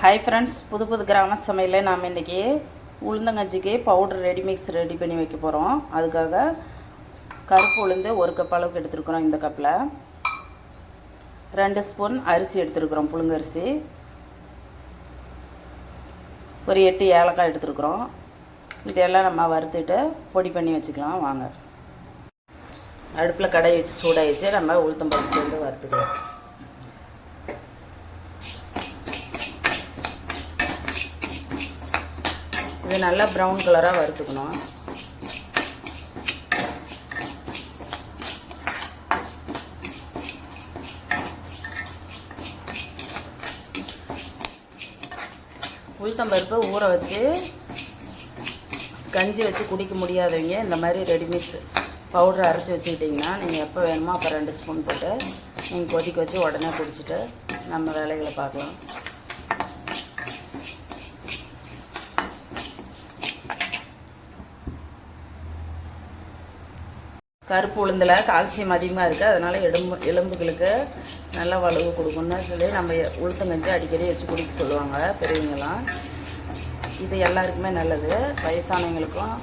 Hi friends, புது புது கிராம சமையலில் நாம் இன்றைக்கி உளுந்தங்கஞ்சிக்கு பவுடர் ரெடி பண்ணி வைக்க போகிறோம். அதுக்காக கருப்பு உளுந்து 1 கப் அளவுக்கு எடுத்துருக்குறோம். இந்த கப்பில் 2 ஸ்பூன் அரிசி எடுத்துருக்குறோம், புழுங்கரிசி. ஒரு 8 ஏலக்காய் எடுத்துருக்குறோம். இதெல்லாம் நம்ம வறுத்துட்டு பொடி பண்ணி வச்சுக்கலாம். வாங்க, அடுப்பில் கடாய் வச்சு சூடாகிடுச்சு. நம்ம உளுத்தம்பருப்பு வந்து வறுத்துக்கலாம். இது நல்லா ப்ரௌன் கலராக வறுத்துக்கணும். உளுத்தம்பருப்பு ஊற வச்சு கஞ்சி வச்சு குடிக்க முடியாதவங்க இந்த மாதிரி ரெடிமிக்ஸ் பவுடர் அரைச்சி வச்சுக்கிட்டிங்கன்னா நீங்கள் எப்போ வேணுமோ அப்போ 2 ஸ்பூன் போட்டு நீங்கள் கொதிக்க வச்சு உடனே குடிச்சிட்டு நம்ம வேலைகளை பார்க்கலாம். கருப்பு உளுந்தில் கால்சியம் அதிகமாக இருக்குது. அதனால் எலும்புகளுக்கு நல்லா வலுவு கொடுக்கணும்னு சொல்லி நம்ம உளுத்தங்கஞ்சி அடிக்கடி வச்சு குடிக்க சொல்லுவாங்க பெரியவங்களாம். இது எல்லாருக்குமே நல்லது. வயசானவங்களுக்கும்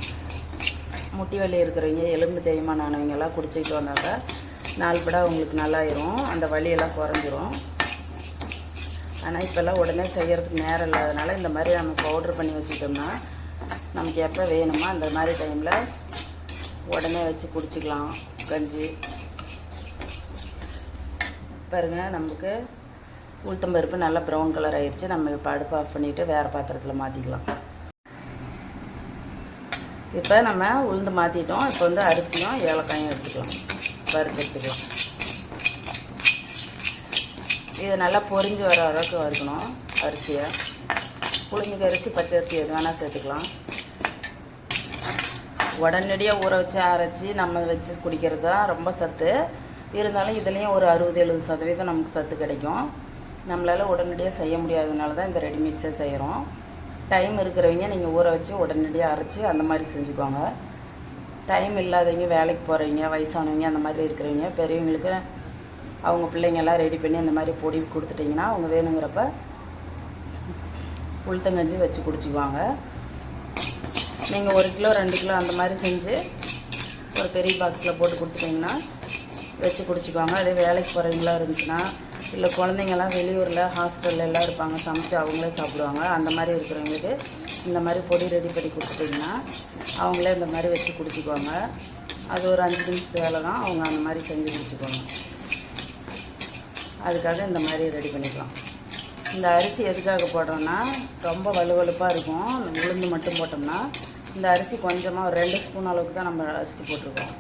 முட்டி வலி இருக்கிறவங்க, எலும்பு தேய்மானவங்கெல்லாம் குடிச்சிக்கிட்டு வந்தாக்கா நாள்பட அவங்களுக்கு நல்லாயிரும், அந்த வலியெல்லாம் குறைஞ்சிரும். ஆனால் இப்போல்லாம் உடனே செய்கிறதுக்கு நேரம் இல்லாதனால இந்த மாதிரி நம்ம பவுட்ரு பண்ணி வச்சுக்கிட்டோம்னா நமக்கு எப்போ வேணுமோ அந்த மாதிரி டைமில் உடனே வச்சு குடிச்சிக்கலாம் கஞ்சி. பாருங்கள், நமக்கு உளுத்தம்பருப்பு நல்லா ப்ரௌன் கலர் ஆயிடுச்சு. நம்ம இப்போ அடுப்பு ஆஃப் பண்ணிவிட்டு வேறு பாத்திரத்தில் மாற்றிக்கலாம். இப்போ நம்ம உளுந்து மாற்றிட்டோம். இப்போ வந்து அரிசியும் ஏலக்காயும் எடுத்துக்கலாம், வறுத்து எடுத்துக்கலாம். இதை நல்லா பொரிஞ்சு வர அளவுக்கு வறுக்கணும் அரிசியை. புழுங்கி அரிசி, பச்சை அரிசி எது வேணால் சேர்த்துக்கலாம். உடனடியாக ஊற வச்சு அரைச்சி நம்ம வச்சு குடிக்கிறது தான் ரொம்ப சத்து. இருந்தாலும் இதுலேயும் ஒரு 60-70% நமக்கு சத்து கிடைக்கும். நம்மளால் உடனடியாக செய்ய முடியாததுனால தான் இந்த ரெடிமிக்ஸே செய்கிறோம். டைம் இருக்கிறவங்க நீங்கள் ஊற வச்சு உடனடியாக அரைச்சி அந்த மாதிரி செஞ்சுக்கோங்க. டைம் இல்லாதவங்க, வேலைக்கு போகிறவங்க, வயசானவங்க, அந்த மாதிரி இருக்கிறவங்க, பெரியவங்களுக்கு அவங்க பிள்ளைங்கள்லாம் ரெடி பண்ணி அந்த மாதிரி பொடி கொடுத்துட்டிங்கன்னா அவங்க வேணுங்கிறப்ப உளுத்தங்கஞ்சி வச்சு குடிச்சிக்குவாங்க. நீங்கள் 1 கிலோ 2 கிலோ அந்த மாதிரி செஞ்சு ஒரு பெரிய பாக்ஸில் போட்டு கொடுத்துட்டிங்கன்னா வச்சு குடிச்சிக்குவாங்க. அதே வேலைக்கு போகிறவங்களாம் இருந்துச்சுன்னா, இல்லை குழந்தைங்கள்லாம் வெளியூரில் ஹாஸ்டலில் எல்லாம் இருப்பாங்க, சமைச்சு அவங்களே சாப்பிடுவாங்க. அந்த மாதிரி இருக்கிறவங்களுக்கு இந்த மாதிரி பொடி ரெடி பண்ணி கொடுத்துட்டிங்கன்னா அவங்களே இந்த மாதிரி வச்சு குடிச்சிக்குவாங்க. அது ஒரு 5 நிமிஷத்து வேலை தான். அவங்க அந்த மாதிரி செஞ்சு குடிச்சிக்குவாங்க. அதுக்காக இந்த மாதிரி ரெடி பண்ணிக்கலாம். இந்த அரிசி எதுக்காக போடுறோன்னா ரொம்ப வலுவலுப்பாக இருக்கும். உளுந்து மட்டும் போட்டோம்னா இந்த அரிசி கொஞ்சமாக ஒரு 2 ஸ்பூன் அளவுக்கு தான் நம்ம அரிசி போட்டிருக்கோம்.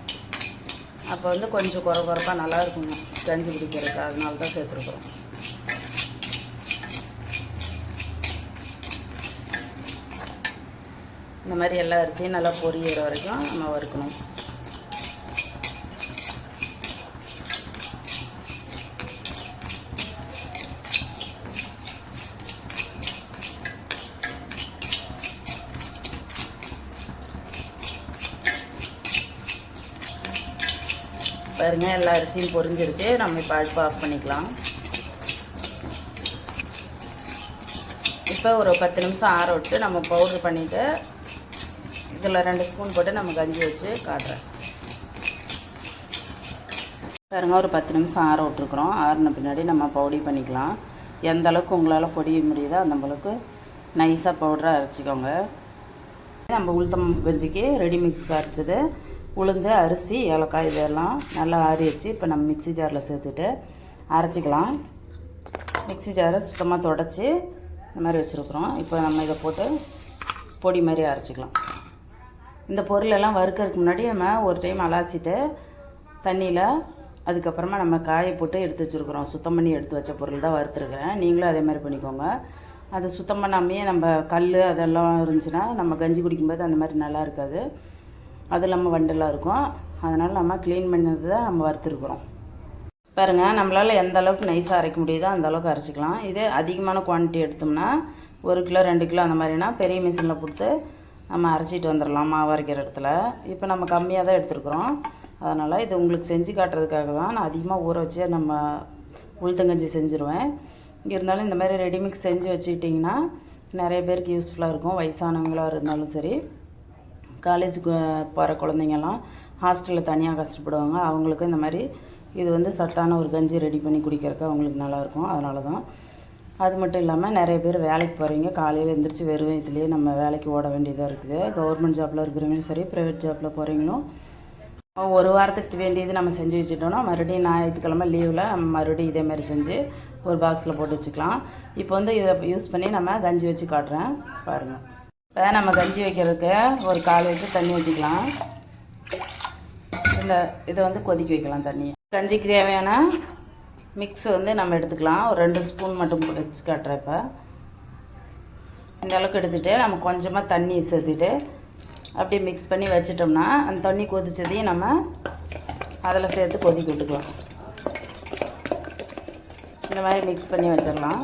அப்போ வந்து கொஞ்சம் குறப்பாக நல்லா இருக்குங்க கஞ்சி குடிக்கிறதுக்கு. அதனால தான் சேர்த்துருக்குறோம். இந்த மாதிரி எல்லா அரிசியும் நல்லா பொரியிற வரைக்கும் நம்ம வறுக்கணும். பாருங்கள், எல்லா அரிசியும் பொரிஞ்சிருச்சு. நம்ம இப்போ அடுப்பு ஆஃப் பண்ணிக்கலாம். இப்போ ஒரு 10 நிமிஷம் ஆற விட்டு நம்ம பவுட்ரு பண்ணிவிட்டு இதில் 2 ஸ்பூன் போட்டு நம்ம கஞ்சி வச்சு காட்டுறேன். பாருங்கள், ஒரு 10 நிமிஷம் ஆற விட்டுருக்குறோம். ஆறின பின்னாடி நம்ம பொடி பண்ணிக்கலாம். எந்த அளவுக்கு உங்களால் பொடிய முடியுதோ அந்த அளவுக்கு நைஸாக பவுடராக அரைச்சிக்கோங்க. நம்ம உளுத்தம் கஞ்சிக்கு ரெடி மிக்ஸ் அரைச்சது உளுந்து, அரிசி, ஏலக்காய் இதெல்லாம் நல்லா ஆறி வச்சு இப்போ நம்ம மிக்ஸி ஜாரில் சேர்த்துட்டு அரைச்சிக்கலாம். மிக்ஸி ஜாரை சுத்தமாக தொடச்சி இந்த மாதிரி வச்சுருக்குறோம். இப்போ நம்ம இதை போட்டு பொடி மாதிரி அரைச்சிக்கலாம். இந்த பொருளெல்லாம் வறுக்கிறதுக்கு முன்னாடி நம்ம ஒரு டைம் அலாசிட்டு தண்ணியில் அதுக்கப்புறமா நம்ம காயை போட்டு எடுத்து வச்சுருக்குறோம். சுத்தம் பண்ணி எடுத்து வச்ச பொருள் தான் வறுத்துருக்கிறேன். நீங்களும் அதே மாதிரி பண்ணிக்கோங்க. அது சுத்தம் பண்ணாமையே நம்ம கல் அதெல்லாம் இருந்துச்சுன்னா நம்ம கஞ்சி குடிக்கும்போது அந்த மாதிரி நல்லா இருக்காது. அது இல்லாமல் வண்டெல்லாம் இருக்கும். அதனால் நம்ம க்ளீன் பண்ணது தான் நம்ம வறுத்துருக்குறோம். பாருங்கள், நம்மளால் எந்த அளவுக்கு நைஸாக அரைக்க முடியுதோ அந்த அளவுக்கு அரைச்சிக்கலாம். இதே அதிகமான குவான்டிட்டி எடுத்தோம்னா 1 கிலோ 2 கிலோ அந்த மாதிரினா பெரிய மிஷினில் கொடுத்து நம்ம அரைச்சிட்டு வந்துடலாம் மாவு அரைக்கிற இடத்துல. இப்போ நம்ம கம்மியாக தான் எடுத்துருக்குறோம். அதனால் இது உங்களுக்கு செஞ்சு காட்டுறதுக்காக தான் நான் அதிகமாக ஊற வச்சு நம்ம உளுத்தங்கஞ்சி செஞ்சுருவேன். இருந்தாலும் இந்த மாதிரி ரெடிமிக்ஸ் செஞ்சு வச்சுக்கிட்டிங்கன்னா நிறைய பேருக்கு யூஸ்ஃபுல்லாக இருக்கும். வயசானவங்களாக இருந்தாலும் சரி, காலேஜுக்கு போகிற குழந்தைங்கள்லாம் ஹாஸ்டலில் தனியாக கஷ்டப்படுவாங்க. அவங்களுக்கும் இந்த மாதிரி இது வந்து சத்தான ஒரு கஞ்சி ரெடி பண்ணி குடிக்கிறதுக்கு அவங்களுக்கு நல்லாயிருக்கும். அதனால தான். அது மட்டும் இல்லாமல் நிறைய பேர் வேலைக்கு போகிறீங்க, காலையில் எழுந்திரிச்சி வெறும் இதுலேயே நம்ம வேலைக்கு ஓட வேண்டியதாக இருக்குது. கவர்மெண்ட் ஜாப்பில் இருக்கிறவங்களும் சரி, ப்ரைவேட் ஜாப்பில் போகிறீங்களும் ஒரு வாரத்துக்கு வேண்டியது நம்ம செஞ்சு வச்சுட்டோன்னா மறுபடியும் ஞாயிற்றுக்கிழமை லீவில் நம்ம மறுபடியும் இதே மாதிரி செஞ்சு ஒரு பாக்ஸில் போட்டு வச்சுக்கலாம். இப்போ வந்து இதை யூஸ் பண்ணி நம்ம கஞ்சி வச்சு காட்டுறேன் பாருங்கள். இப்போ நம்ம கஞ்சி வைக்கிறதுக்கு ஒரு 1/4 லிட்டர் தண்ணி ஊற்றிக்கலாம். இதை வந்து கொதிக்க வைக்கலாம் தண்ணி. கஞ்சிக்கு தேவையான மிக்ஸ் வந்து நம்ம எடுத்துக்கலாம். ஒரு 2 ஸ்பூன் மட்டும் வச்சு காட்டுறேன். இப்போ இந்த அளவுக்கு எடுத்துகிட்டு நம்ம கொஞ்சமாக தண்ணி சேர்த்துட்டு அப்படியே மிக்ஸ் பண்ணி வச்சிட்டோம்னா அந்த தண்ணி கொதிச்சதையும் நம்ம அதில் சேர்த்து கொதிக்க விட்டுக்கலாம். இந்த மாதிரி மிக்ஸ் பண்ணி வச்சிடலாம்.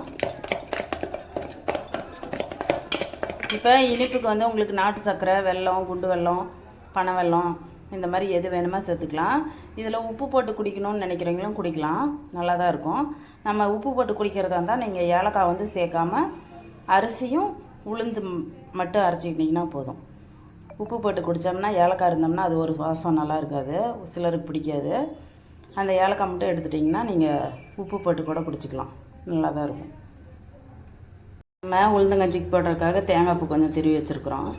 இப்போ இனிப்புக்கு வந்து உங்களுக்கு நாட்டு சர்க்கரை, வெல்லம், குண்டு வெல்லம், பனை வெல்லம் இந்த மாதிரி எது வேணுமோ சேர்த்துக்கலாம். இதில் உப்பு போட்டு குடிக்கணும்னு நினைக்கிறவங்களும் குடிக்கலாம், நல்லா தான் இருக்கும். நம்ம உப்பு போட்டு குடிக்கிறதா இருந்தால் நீங்கள் ஏலக்காய் வந்து சேர்க்காம அரிசியும் உளுந்து மட்டும் அரைச்சிக்கிட்டிங்கன்னா போதும். உப்பு போட்டு குடித்தோம்னா ஏலக்காய் இருந்தோம்னா அது ஒரு வாசம் நல்லா இருக்காது, சிலருக்கு பிடிக்காது. அந்த ஏலக்காய் மட்டும் எடுத்துட்டிங்கன்னா நீங்கள் உப்பு போட்டு கூட குடிச்சிக்கலாம், நல்லா தான் இருக்கும். நம்ம உளுந்தங்கஞ்சிக்கு போடுறதுக்காக தேங்காய் பூ கொஞ்சம் திருவி வச்சுருக்குறோம்.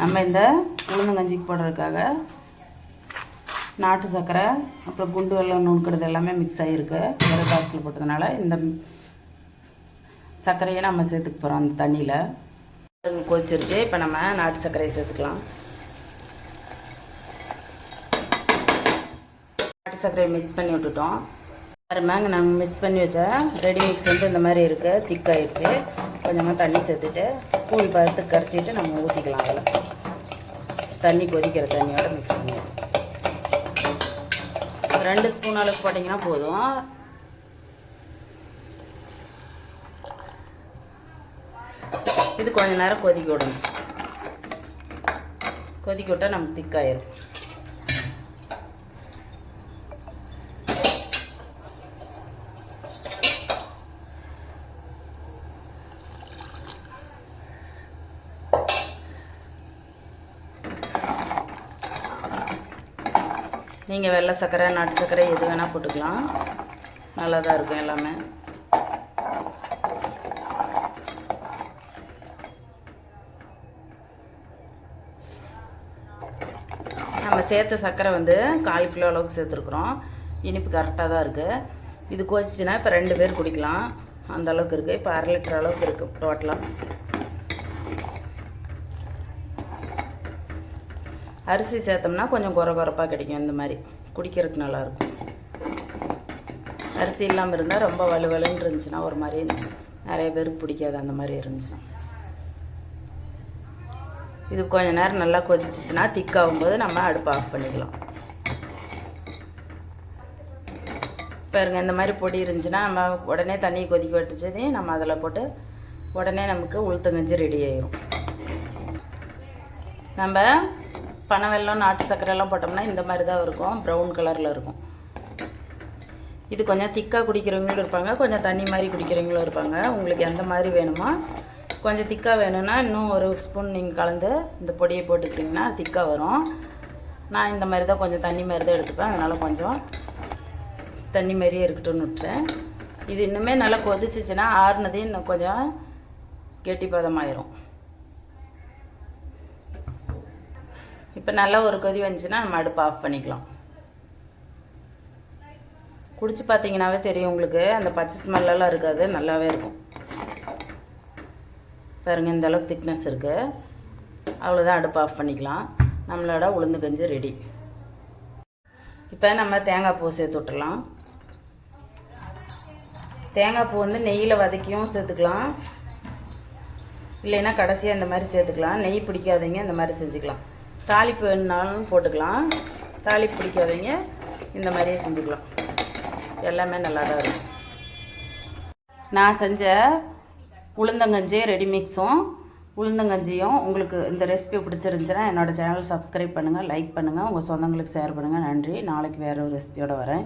நம்ம இந்த உளுந்தங்கஞ்சிக்கு போடுறதுக்காக நாட்டு சர்க்கரை அப்புறம் குண்டு வெல்லம் நுணுக்கிறது எல்லாமே மிக்ஸ் ஆகிருக்கு. வேறு பாக்ஸில் போட்டதுனால இந்த சர்க்கரையை நம்ம சேர்த்துக்க போகிறோம். அந்த தண்ணியில் கொதிச்சிருச்சு. இப்போ நம்ம நாட்டு சர்க்கரையை சேர்த்துக்கலாம். நாட்டு சர்க்கரையை மிக்ஸ் பண்ணி விட்டுட்டோம். பாருங்க, நம்ம மிக்ஸ் பண்ணி வச்ச ரெடி மிக்ஸ் வந்து இந்த மாதிரி இருக்குது, திக்காயிடுச்சு. கொஞ்சமாக தண்ணி சேர்த்துட்டு கூழ் பதத்துக்கு கரைச்சிட்டு நம்ம ஊற்றிக்கலாம். அதில் தண்ணி கொதிக்கிற தண்ணியோட மிக்ஸ் பண்ணிடுவோம். 2 ஸ்பூன் அளவுக்கு போட்டிங்கன்னா போதும். இது கொஞ்சம் நேரம் கொதிக்க விடணும். கொதிக்க விட்டால் நமக்கு திக்காயிரும். நீங்கள் வெள்ளை சர்க்கரை, நாட்டு சர்க்கரை எது வேணால் போட்டுக்கலாம், நல்லா தான் இருக்கும் எல்லாமே. நம்ம சேர்த்த சர்க்கரை வந்து 1/4 கிலோ அளவுக்கு சேர்த்துருக்குறோம். இனிப்பு கரெக்டாக தான் இருக்குது. இது கொதிச்சுன்னா இப்போ 2 பேர் குடிக்கலாம், அந்த அளவுக்கு இருக்குது. இப்போ 1/2 லிட்டர் அளவுக்கு இருக்குது டோட்டலாக. அரிசி சேர்த்தோம்னா கொஞ்சம் குறப்பாக கிடைக்கும். இந்த மாதிரி குடிக்கிறதுக்கு நல்லாயிருக்கும். அரிசி இல்லாமல் இருந்தால் ரொம்ப வலுவலுன்னு இருந்துச்சுன்னா ஒரு மாதிரி நிறைய பேருக்கு பிடிக்காது. அந்த மாதிரி இருந்துச்சுன்னா இது கொஞ்சம் நேரம் நல்லா கொதிச்சிச்சுன்னா திக்காகும்போது நம்ம அடுப்பு ஆஃப் பண்ணிக்கலாம். பாருங்க, இந்த மாதிரி பொடி இருந்துச்சுன்னா நம்ம உடனே தண்ணி கொதிக்க விட்டுச்சதையும் நம்ம அதில் போட்டு உடனே நமக்கு உளுத்தங்கஞ்சி ரெடி ஆயிரும். நம்ம பனை வெல்லம், நாட்டு சர்க்கரைலாம் போட்டோம்னா இந்த மாதிரி தான் இருக்கும், ப்ரௌன் கலரில் இருக்கும். இது கொஞ்சம் திக்காக குடிக்கிறவங்களும் இருப்பாங்க, கொஞ்சம் தண்ணி மாதிரி குடிக்கிறவங்களும் இருப்பாங்க. உங்களுக்கு எந்த மாதிரி வேணுமோ, கொஞ்சம் திக்காக வேணும்னா இன்னும் 1 ஸ்பூன் நீங்கள் கலந்து இந்த பொடியை போட்டுக்கிட்டிங்கன்னா திக்காக வரும். நான் இந்த மாதிரி தான் கொஞ்சம் தண்ணி மாதிரி தான் எடுத்துப்பேன், அதனால் கொஞ்சம் தண்ணி மாதிரியே இருக்கட்டும்னு விட்டுறேன். இது இன்னுமே நல்லா கொதிச்சிச்சுன்னா ஆறுனதையும் இன்னும் கொஞ்சம் கெட்டிப்பதமாயிரும். இப்போ நல்லா ஒரு கொதி வந்துச்சுன்னா நம்ம அடுப்பு ஆஃப் பண்ணிக்கலாம். குடிச்சு பார்த்தீங்கன்னாவே தெரியும் உங்களுக்கு, அந்த பச்சை ஸ்மெல்லாம் இருக்காது, நல்லாவே இருக்கும். பாருங்கள், இந்த அளவுக்கு திக்னஸ் இருக்குது. அவ்வளோதான், அடுப்பு ஆஃப் பண்ணிக்கலாம். நம்மளோட உளுந்து கஞ்சி ரெடி. இப்போ நம்ம தேங்காய் பூ சேர்த்து விட்டுறலாம். தேங்காய் பூ வந்து நெய்யில் வதக்கியும் சேர்த்துக்கலாம், இல்லைன்னா கடைசியாக இந்த மாதிரி சேர்த்துக்கலாம். நெய் பிடிக்காதீங்க இந்த மாதிரி செஞ்சுக்கலாம். தாளிப்பு வேணுனாலும் போட்டுக்கலாம், தாளிப்பு பிடிக்காதீங்க இந்த மாதிரியே செஞ்சுக்கலாம். எல்லாமே நல்லா தான் இருக்கும். நான் செஞ்ச உளுந்தங்கஞ்சி ரெடி மிக்ஸும் உளுந்தங்கஞ்சியும் உங்களுக்கு இந்த ரெசிபி பிடிச்சிருந்துச்சுன்னா என்னோடய சேனல் சப்ஸ்கிரைப் பண்ணுங்கள், லைக் பண்ணுங்கள், உங்கள் சொந்தங்களுக்கு ஷேர் பண்ணுங்கள். நன்றி. நாளைக்கு வேறு ஒரு ரெசிபியோடு வரேன்.